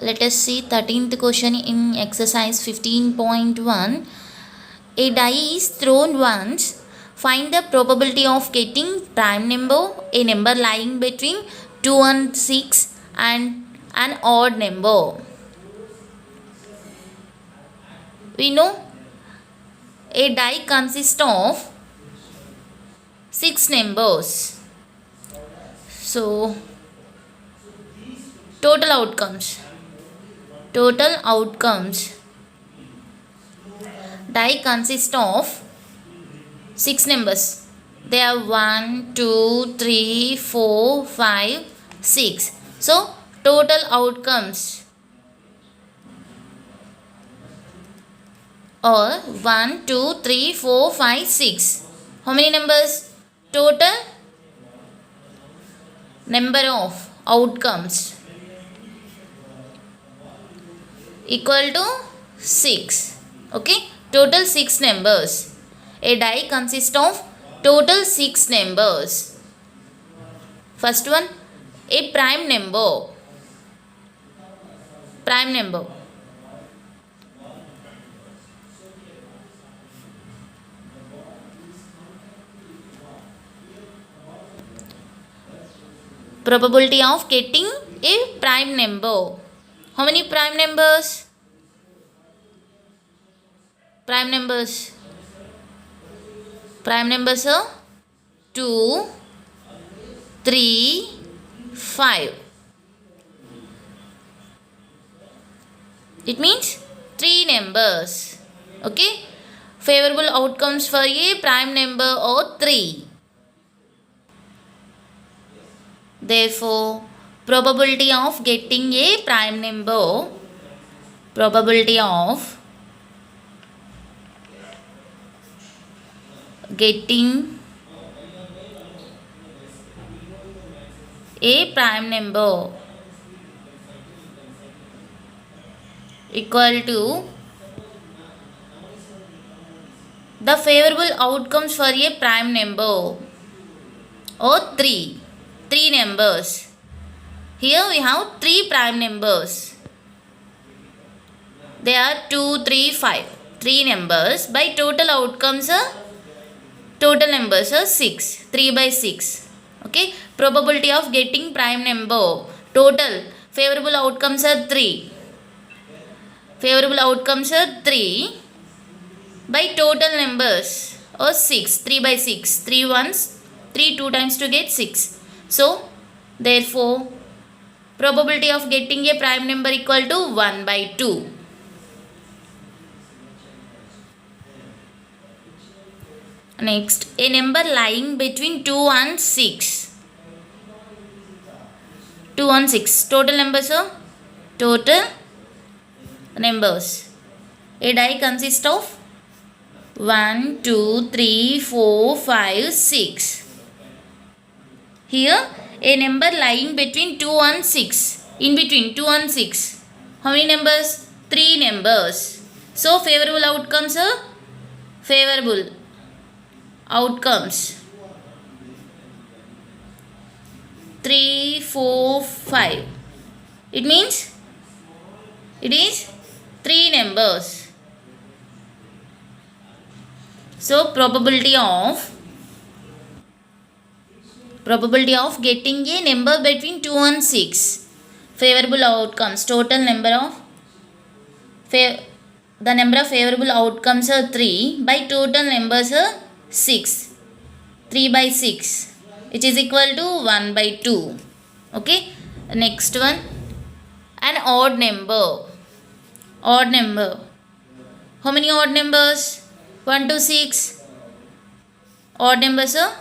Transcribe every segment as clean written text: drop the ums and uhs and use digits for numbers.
Let us see 13th question in exercise 15.1. A die is thrown once. Find the probability of getting prime number, a number lying between 2 and 6, and an odd number. We know a die consists of 6 numbers. So total outcomes die consists of 6 numbers. They are 1 2 3 4 5 6. So total outcomes are 1 2 3 4 5 6. How many numbers? Total number of outcomes equal to 6. Okay, total 6 numbers. A die consists of total 6 numbers. First one, a prime number. Probability of getting a prime number. How many prime numbers? Prime numbers are 2, 3, 5. It means 3 numbers. Okay. Favorable outcomes for a prime number are 3. Therefore, probability of getting a prime number, probability of getting a prime number equal to the favorable outcomes for a prime number or 3 numbers. Here we have 3 prime numbers. They are 2, 3, 5. 3 numbers. By total outcomes total numbers are 6. 3 by 6. Okay. Probability of getting prime number. Total favorable outcomes are 3. Favorable outcomes are 3. By total numbers or 6. 3 by 6. 3 ones. 3 2 times to get 6. So, therefore, probability of getting a prime number equal to 1 by 2. Next, a number lying between 2 and 6. 2 and 6. Total numbers are? Total numbers. A die consists of 1, 2, 3, 4, 5, 6. Here, a number lying between 2 and 6. In between 2 and 6. How many numbers? 3 numbers. So, favorable outcomes are? Favorable outcomes 3, 4, 5. It means it is 3 numbers. So, probability of getting a number between 2 and 6. Favorable outcomes. Total number of the number of favorable outcomes are 3. By total numbers are 6. 3 by 6. Which is equal to 1 by 2. Okay. Next one. An odd number. How many odd numbers? 1 to 6. Odd numbers are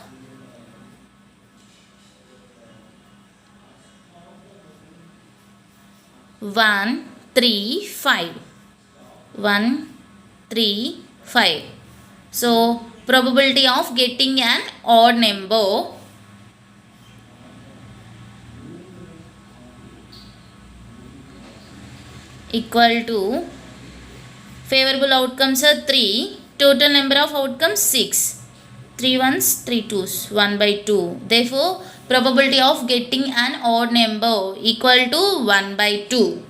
1, 3, 5. 1, 3, 5. So, probability of getting an odd number equal to favorable outcomes are 3. Total number of outcomes 6. 3 ones, 3 twos, 1 by 2. Therefore, probability of getting an odd number equal to 1 by 2.